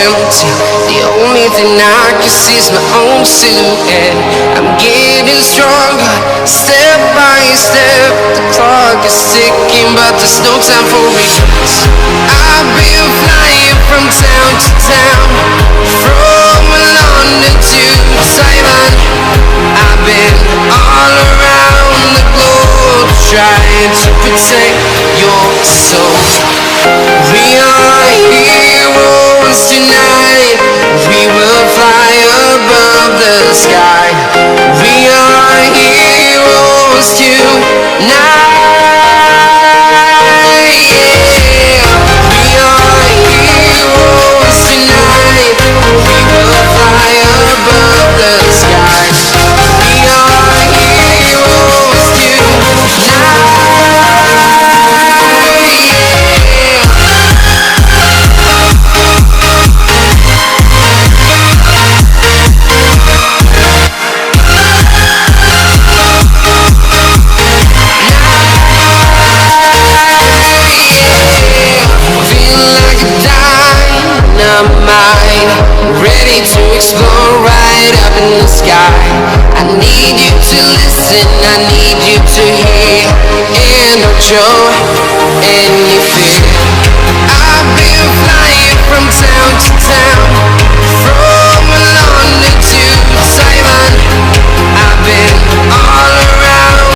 empty. The only thing I can see is my own silhouette. I'm getting stronger, step by step. The clock is ticking, but there's no time for regrets. I've been flying from town to town, from London to Taiwan. I've been all around the globe trying to protect your soul. We are heroes tonight. We will fly above the sky. We are heroes tonight. Ready to explore right up in the sky. I need you to listen, I need you to hear, and don't show any fear.